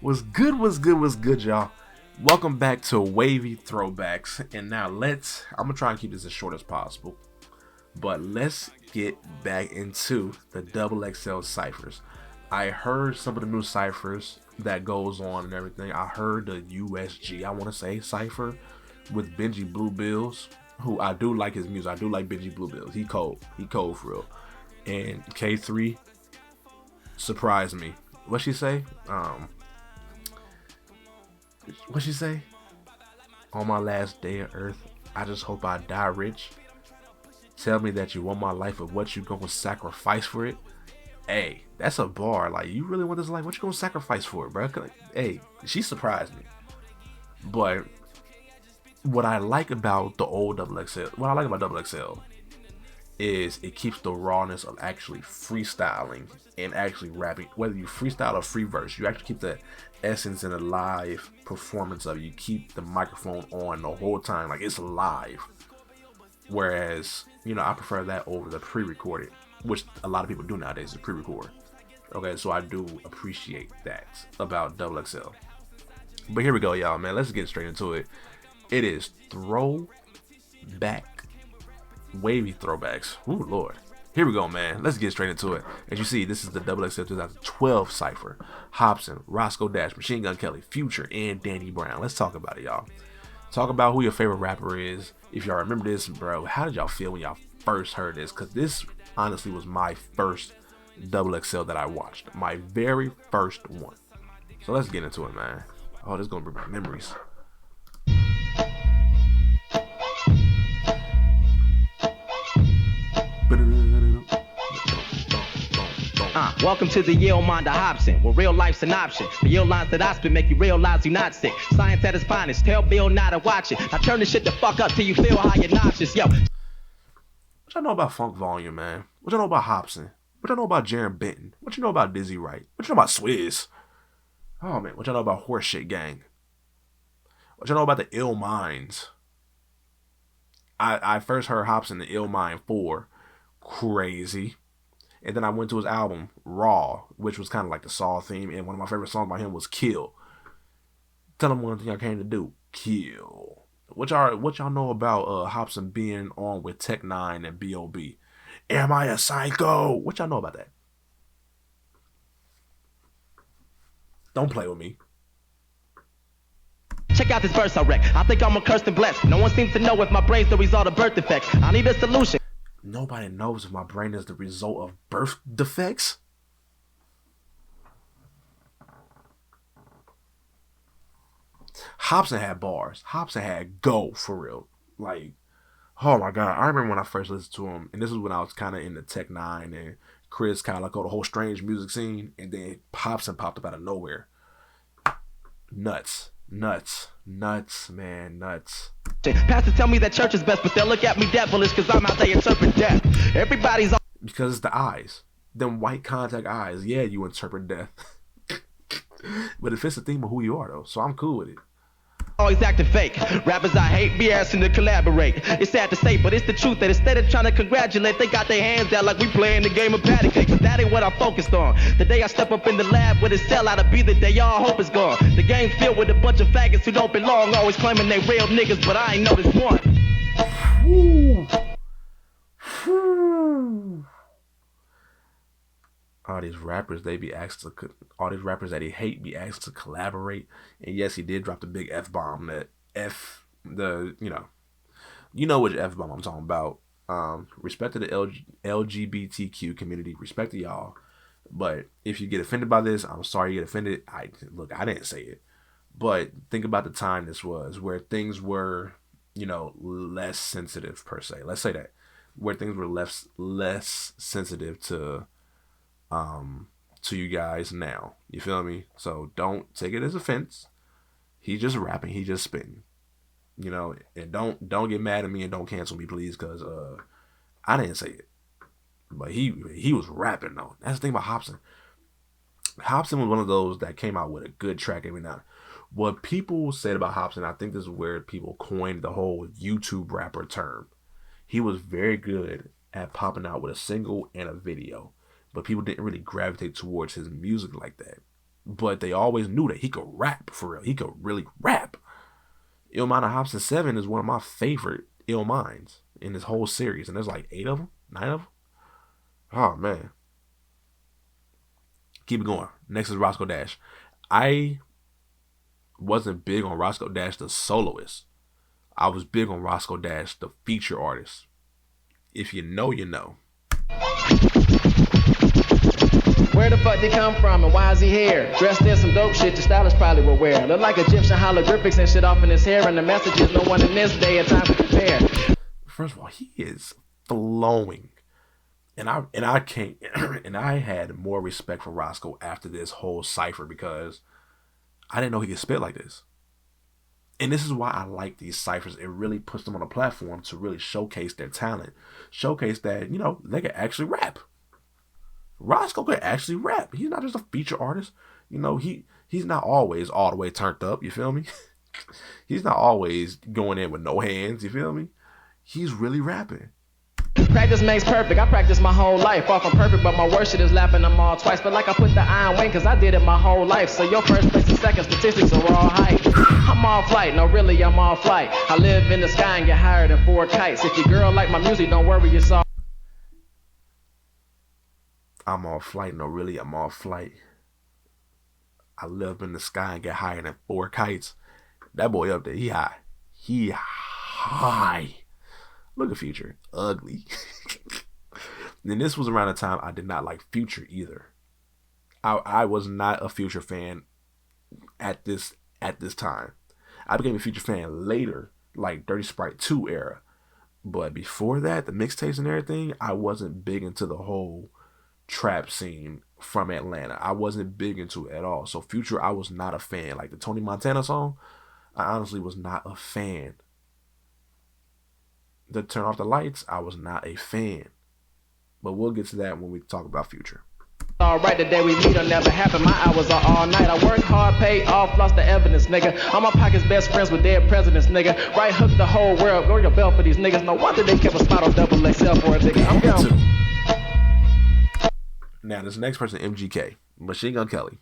What's good, y'all? Welcome back to WAVY Throwbacks. And now I'm gonna try and keep this as short as possible. But let's get back into the XXL Cyphers. I heard some of the new Cyphers that goes on and everything. I heard the USG, I want to say, Cypher with Benji Blue Bills, who I do like his music. I do like Benji Blue Bills. He cold for real. And K3 surprised me. What'd she say? What'd she say? On my last day of earth, I just hope I die rich. Tell me that you want my life, but what you gonna sacrifice for it? Hey, that's a bar. Like, you really want this life? What you gonna sacrifice for it, bro? Hey, she surprised me. But what I like about the old XXL, what I like about XXL is it keeps the rawness of actually freestyling and actually rapping. Whether you freestyle or free verse, you actually keep the essence and the live performance of it. You keep the microphone on the whole time, like it's live. Whereas, I prefer that over the pre-recorded, which a lot of people do nowadays, is pre-record. Okay, so I do appreciate that about XXL. But here we go, y'all, man. Let's get straight into it. It is Throwback WAVY Throwbacks. Ooh, Lord. Here we go, man. Let's get straight into it. As you see, this is the XXL 2012 Cypher. Hobson, Roscoe Dash, Machine Gun Kelly, Future, and Danny Brown. Let's talk about it, y'all. Talk about who your favorite rapper is. If y'all remember this, bro, how did y'all feel when y'all first heard this? Because this honestly was my first XXL that I watched. My very first one. So let's get into it, man. Oh, this is going to bring back memories. Welcome to the Yale Mind of Hobson, where real life's an option. The Yale lines that I spit make you realize you're not sick. Science at its finest, tell Bill not to watch it. Now turn this shit the fuck up till you feel how you're nauseous, yo. What y'all know about Funk Volume, man? What y'all know about Hobson? What y'all know about Jaron Benton? What you know about Dizzy Wright? What you know about Swizz? Oh, man, what y'all know about Horseshit Gang? What y'all know about the Ill Minds? I first heard Hobson, the Ill Mind 4. Crazy. And then I went to his album, Raw, which was kind of like the Saw theme. And one of my favorite songs by him was Kill. Tell him one thing I came to do. Kill. What y'all know about Hobson being on with Tech 9 and B.O.B.? Am I a psycho? What y'all know about that? Don't play with me. Check out this verse I wreck. I think I'm a cursed and blessed. No one seems to know if my brain's the result of birth defects. I need a solution. Nobody knows if my brain is the result of birth defects. Hobson had bars. Hobson had go for real. Like, oh my God. I remember when I first listened to him, and this was when I was kind of in the Tech 9 and Chris kind of like the whole strange music scene, and then Hobson popped up out of nowhere. Nuts, man, nuts. Pastors tell me that church is best, but they'll look at me devilish because I'm out there interpreting death. Everybody's because it's the eyes. Them white contact eyes. Yeah, you interpret death. But it fits the theme of who you are, though, so I'm cool with it. Always acting fake. Rappers I hate be asking to collaborate. It's sad to say, but it's the truth that instead of trying to congratulate, they got their hands out like we playing the game of patty cake. But that ain't what I focused on. The day I step up in the lab with a cell out to be the day all hope is gone. The game's filled with a bunch of faggots who don't belong, always claiming they real niggas, but I ain't noticed one. All these rappers, all these rappers that he hate be asked to collaborate. And yes, he did drop the big F-bomb, that you know which F-bomb I'm talking about. Respect to the LGBTQ community, respect to y'all. But if you get offended by this, I'm sorry you get offended. I didn't say it. But think about the time this was, where things were, less sensitive per se. Let's say that. Where things were less sensitive to you guys now. You feel me? So don't take it as offense. He's just rapping. He just spitting. And don't get mad at me and don't cancel me, please, because I didn't say it. But he was rapping, though. That's the thing about Hobson. Hobson was one of those that came out with a good track every now and then. What people said about Hobson, I think this is where people coined the whole YouTube rapper term. He was very good at popping out with a single and a video, but people didn't really gravitate towards his music like that. but they always knew that he could rap for real. He could really rap. Illmind and Hobson 7 is one of my favorite Illminds in this whole series, and there's like 8 of them, 9 of them. Oh man. Keep it going. Next is Roscoe Dash. I wasn't big on Roscoe Dash the soloist. I was big on Roscoe Dash the feature artist. If you know, you know. Where the fuck did he come from and why is he here? Dressed in some dope shit the stylist probably would wear. Look like Egyptian hieroglyphics and shit off in his hair, and the message is no one in this day and time to compare. First of all, he is flowing. And I can't and I had more respect for Roscoe after this whole Cypher because I didn't know he could spit like this. And this is why I like these ciphers. It really puts them on a platform to really showcase their talent. Showcase that, you know, they can actually rap. Roscoe can actually rap. He's not just a feature artist. You know, he's not always all the way turned up, you feel me? He's not always going in with no hands, you feel me? He's really rapping. Practice makes perfect. I practiced my whole life. Far from perfect, but my worst shit is lapping them all twice. But like I put the iron wing, cause I did it my whole life. So your first place and second statistics are all hype. I'm all flight. No, really, I'm all flight. I live in the sky and get higher than 4 kites. If your girl like my music, don't worry, it's all. I'm all flight. No, really, I'm all flight. I live in the sky and get higher than 4 kites. That boy up there, he high. He high. Look at Future. Ugly. And this was around the time I did not like Future either. I was not a Future fan at this time. I became a Future fan later, like Dirty Sprite 2 era. But before that, the mixtapes and everything, I wasn't big into the whole trap scene from Atlanta. I wasn't big into it at all. So Future, I was not a fan. Like the Tony Montana song, I honestly was not a fan. The Turn Off the Lights, I was not a fan. But we'll get to that when we talk about Future. Alright, the day we meet will never happen. My hours are all night. I work hard, pay off, lost the evidence, nigga. I'm my pocket's best friends with dead presidents, nigga. Right hook the whole world, go your bell for these niggas. No wonder they kept a spot on double XL for a nigga. I'm going. Now, this next person, MGK, Machine Gun Kelly.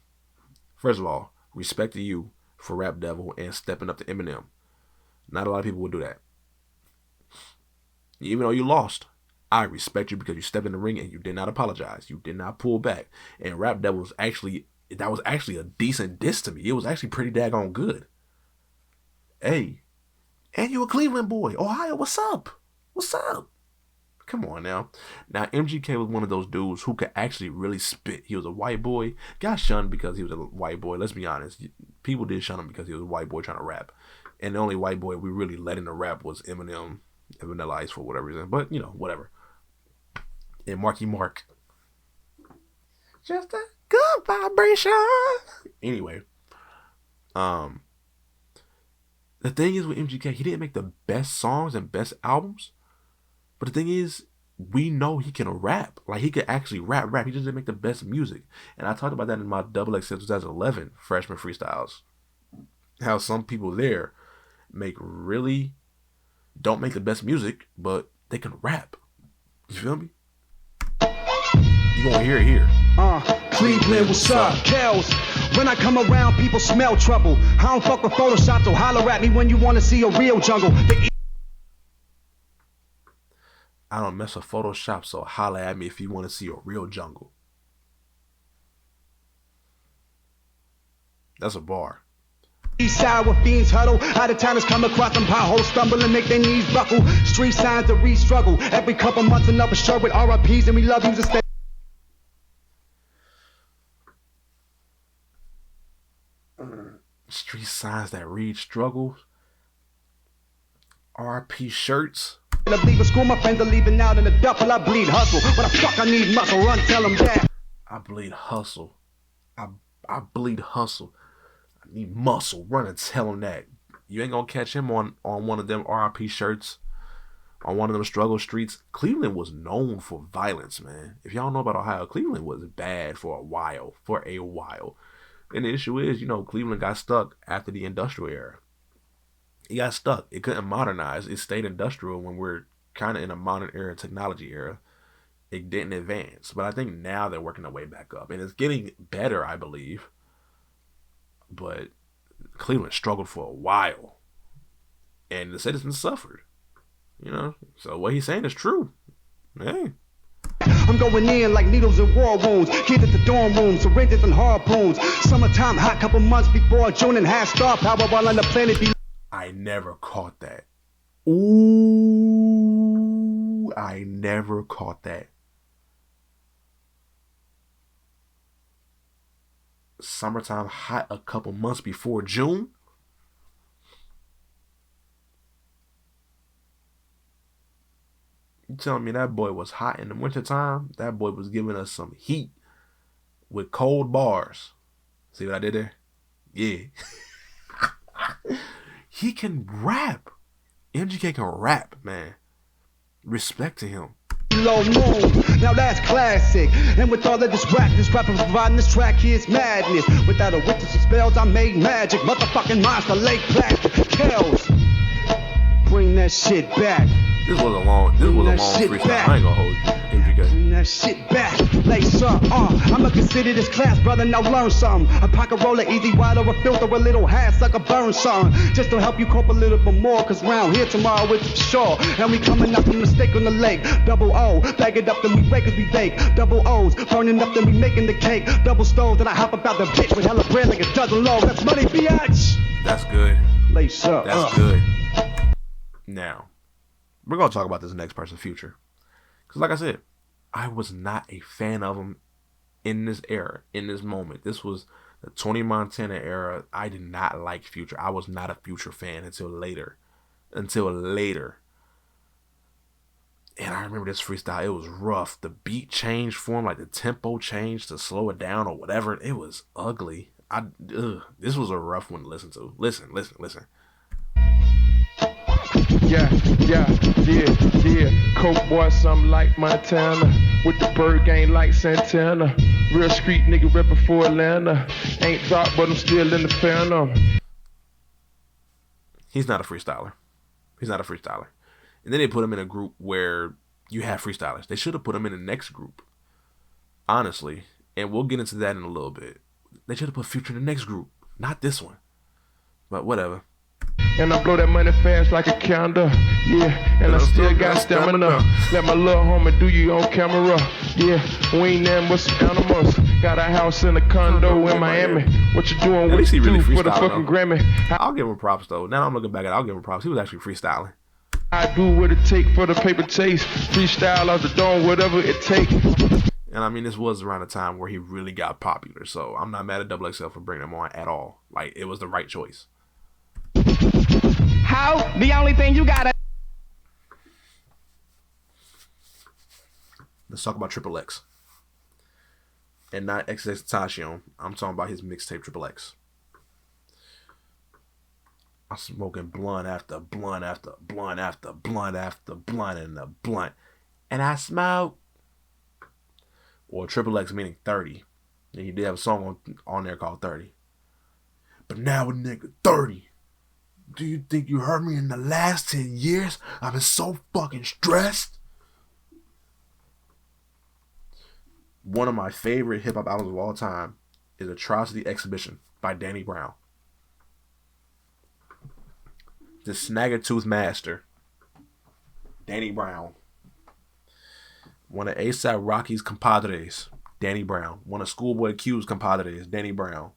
First of all, respect to you for Rap Devil and stepping up to Eminem. Not a lot of people would do that. Even though you lost, I respect you because you stepped in the ring and you did not apologize. You did not pull back. And Rap Devil was actually a decent diss to me. It was actually pretty daggone good. Hey, and you a Cleveland boy. Ohio, what's up? What's up? Come on now. Now, MGK was one of those dudes who could actually really spit. He was a white boy. Got shunned because he was a white boy. Let's be honest. People did shun him because he was a white boy trying to rap. And the only white boy we really let in the rap was Eminem and Vanilla Ice for whatever reason. But, you know, whatever. And Marky Mark. Just a good vibration. Anyway. The thing is with MGK, he didn't make the best songs and best albums. But the thing is, we know he can rap. Like, he could actually rap. He just didn't make the best music. And I talked about that in my XXL 2011 Freshman Freestyles. How some people there don't make the best music, but they can rap. You feel me? You gonna hear it here. Cleveland, what's up? Kells. When I come around, people smell trouble. I don't fuck with Photoshop, so holler at me when you wanna see a real jungle. I don't mess with Photoshop, so holler at me if you want to see a real jungle. That's a bar. East side where fiends huddle. Out of towners come across them potholes, stumble and make their knees buckle. Street signs to re-struggle. Every couple months another shirt with RIPs, and we love you to stay. Street signs that read struggles. RP shirts. I'm leaving school, my friends are leaving out in the duffel. I bleed hustle. What the fuck I need muscle? Run, tell them that. I bleed hustle. I bleed hustle. I need muscle. Run and tell him that. You ain't gonna catch him on one of them RIP shirts. On one of them struggle streets. Cleveland was known for violence, man. If y'all know about Ohio, Cleveland was bad for a while. And the issue is, Cleveland got stuck after the industrial era. It got stuck. It couldn't modernize. It stayed industrial when we're kind of in a modern era, technology era. It didn't advance. But I think now they're working their way back up. And it's getting better, I believe. But Cleveland struggled for a while, and the citizens suffered. You know, so what he's saying is true. Hey. I'm going in like needles in war wounds. Kids at the dorm rooms, syringes and harpoons. Summertime hot, couple months before June, and half star power while on the planet. I never caught that. Ooh, I never caught that. Summertime hot a couple months before June. You telling me that boy was hot in the wintertime? That boy was giving us some heat with cold bars. See what I did there? Yeah. He can rap. MGK can rap, man. Respect to him. Low moon, now that's classic. And with all of this rapper providing this track here's madness. Without a witness of spells, I made magic. Motherfucking monster, lake plastic, kills. Bring that shit back. This was a long freestyle. Back. I ain't gonna hold you, MGK. Bring that shit back. Lace up, I'ma consider this class, brother, now learn something. A pocket roller, easy wide or a filter, a little half sucker, burn something. Just to help you cope a little bit more, cause round here tomorrow it's for sure. And we coming up from the steak on the lake. Double O, bag it up, then we break as we bake. Double O's, burning up, then we making the cake. Double stove, then I hop about the bitch with hella bread like a dozen loaves. That's money, biatch. That's good. Lace up. That's good. Now, we're going to talk about this next person, Future. Because like I said, I was not a fan of him in this era, in this moment. This was the Tony Montana era. I did not like Future. I was not a Future fan until later. And I remember this freestyle. It was rough. The beat changed for him, like the tempo changed to slow it down or whatever. It was ugly. This was a rough one to listen to. Listen. Yeah. Coke boy, something like Montana. With the bird gang like Santana. Real street nigga reppin' for Atlanta. Ain't dropped, but I'm still in the phantom. He's not a freestyler. And then they put him in a group where you have freestylers. They should have put him in the next group. Honestly. And we'll get into that in a little bit. They should have put Future in the next group. Not this one. But whatever. And I blow that money fast like a calendar. Yeah, and I still got stamina. Let my little homie do you on camera. Yeah, we ain't them but some animals. Got a house and a condo in Miami. What you doing? What you do for the fucking Grammy? I'll give him props though. Now I'm looking back at it, I'll give him props. He was actually freestyling. I do what it take for the paper chase. Freestyle out the dome, whatever it take. And I mean, this was around the time where he really got popular. So I'm not mad at XXL for bringing him on at all. Like, it was the right choice. How? The only thing you gotta. Let's talk about Triple X. And not XXXTentacion. I'm talking about his mixtape Triple X. I'm smoking blunt after blunt after blunt after blunt after blunt and a blunt. And I smoke. Or Triple X meaning 30. And he did have a song on there called 30. But now a nigga 30. Do you think you heard me in the last 10 years? I've been so fucking stressed. One of my favorite hip hop albums of all time is Atrocity Exhibition by Danny Brown. The Snaggletooth Master, Danny Brown. One of A$AP Rocky's compadres, Danny Brown. One of Schoolboy Q's compadres, Danny Brown.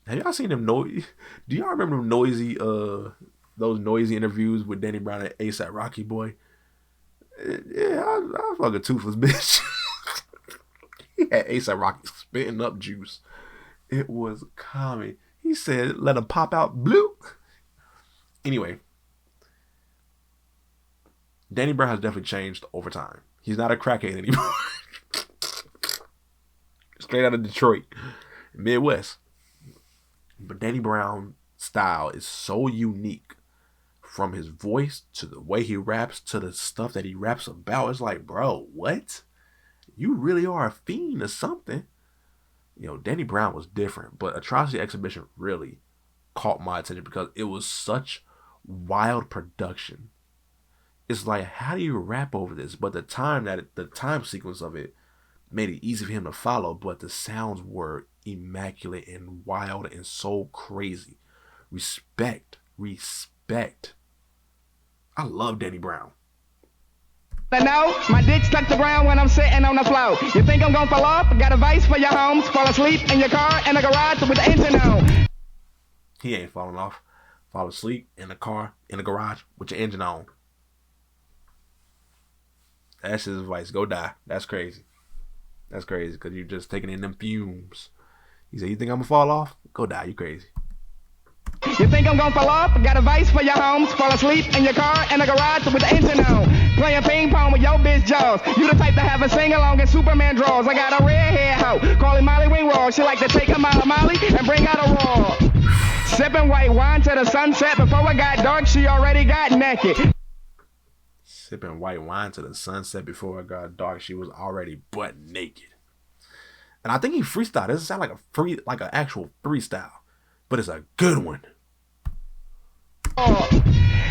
Have y'all seen them noisy? Do y'all remember them noisy, those noisy interviews with Danny Brown and A$AP Rocky, boy? Yeah, I fucking toothless bitch. He had A$AP Rocky spitting up juice. It was comedy. He said, "Let him pop out blue." Anyway, Danny Brown has definitely changed over time. He's not a crackhead anymore. Straight out of Detroit, Midwest. But Danny Brown's style is so unique, from his voice to the way he raps to the stuff that he raps about. It's like, bro, what? You really are a fiend or something. You know, Danny Brown was different, but Atrocity Exhibition really caught my attention because it was such wild production. It's like, how do you rap over this? But the time sequence of it made it easy for him to follow, but the sounds were immaculate and wild and so crazy. Respect. I love Danny Brown. I know my dick stuck to ground when I'm sitting on the floor. You think I'm gonna fall off? Got advice for your homes. Fall asleep in your car in the garage with the engine on. He ain't falling off. Fall asleep in the car in the garage with your engine on. That's his advice. Go die. That's crazy. That's crazy because you're just taking in them fumes. He said, you think I'm gonna fall off? Go die. You crazy. You think I'm gonna fall off? Got advice for your homes. Fall asleep in your car in the garage with the engine on. Playing ping pong with your bitch jaws. You the type to have a sing along in Superman draws. I got a redhead hoe. Call it Molly Wing Raw. She like to take a mile of Molly and bring out a raw. Sipping white wine to the sunset. Before it got dark, she already got naked. Sipping white wine to the sunset before it got dark, she was already butt naked. And I think he freestyled. It doesn't sound like an actual freestyle, but it's a good one.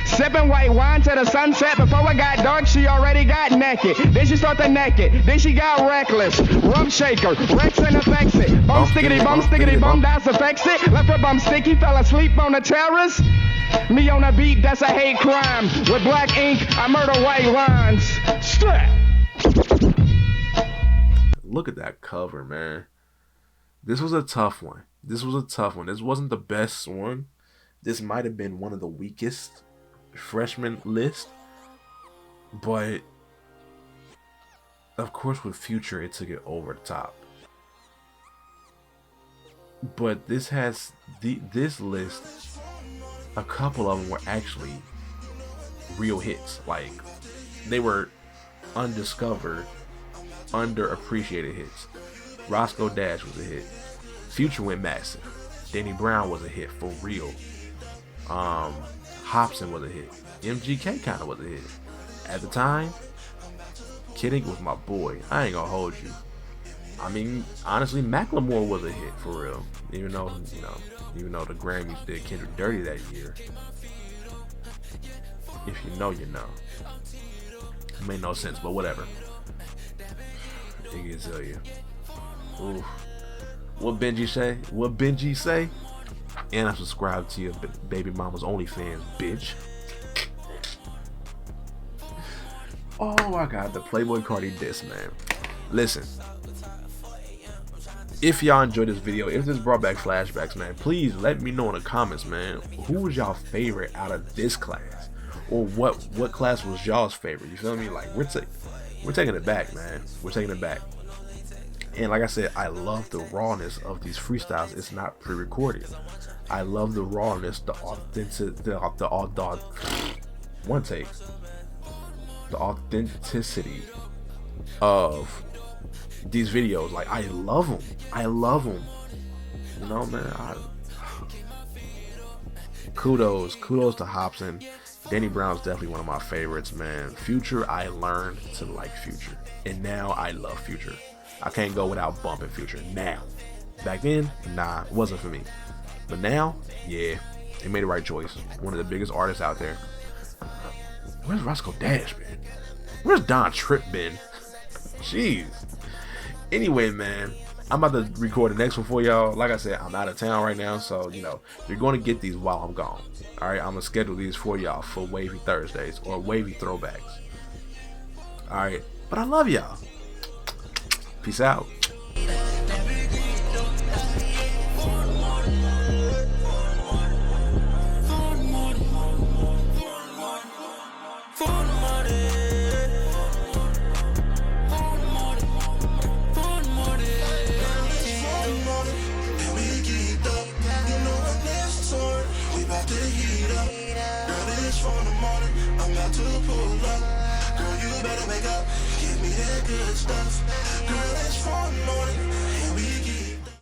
Sipping white wine to the sunset. Before it got dark, she already got naked. Then she started naked. Then she got reckless. Rum shaker, Rex and affects it. Bum stickity bum, that's affects it. Left her bum sticky, fell asleep on the terrace. Me on a beat, that's a hate crime. With black ink, I murder white lines. Strap. Look at that cover, man. This was a tough one. This wasn't the best one. This might have been one of the weakest freshman list. But, of course, with Future, it took it over the top. But this has, this list, a couple of them were actually real hits. Like, they were undiscovered, underappreciated hits. Roscoe Dash was a hit. Future went massive. Danny Brown was a hit for real. Hobson was a hit. MGK kind of was a hit. At the time, Kid Ink was my boy. I ain't gonna hold you. I mean, honestly, Macklemore was a hit for real. Even though the Grammys did Kendrick dirty that year. If you know, you know. It made no sense, but whatever. I can tell you. Ooh. What Benji say? And I subscribe to your baby mama's OnlyFans, bitch. Oh, I got the Playboy Cardi diss, man. Listen. If y'all enjoyed this video, if this brought back flashbacks, man, please let me know in the comments, man. Who was y'all favorite out of this class? Or what class was y'all's favorite? You feel me? Like, we're taking it back, man. We're taking it back. And like I said, I love the rawness of these freestyles. It's not pre-recorded. I love the rawness, the authenticity of these videos. Like, I love them. You know, man. Kudos to Hobson. Danny Brown's definitely one of my favorites, man. Future, I learned to like Future, and now I love Future. I can't go without bumping Future now. Back then, nah, it wasn't for me. But now, yeah, they made the right choice. One of the biggest artists out there. Where's Roscoe Dash been? Where's Don Tripp been? Jeez. Anyway, man, I'm about to record the next one for y'all. Like I said, I'm out of town right now, so, you're going to get these while I'm gone. All right, I'm going to schedule these for y'all for Wavy Thursdays or Wavy Throwbacks. All right, but I love y'all. Peace out. Good stuff. Girl, it's 4 in the morning.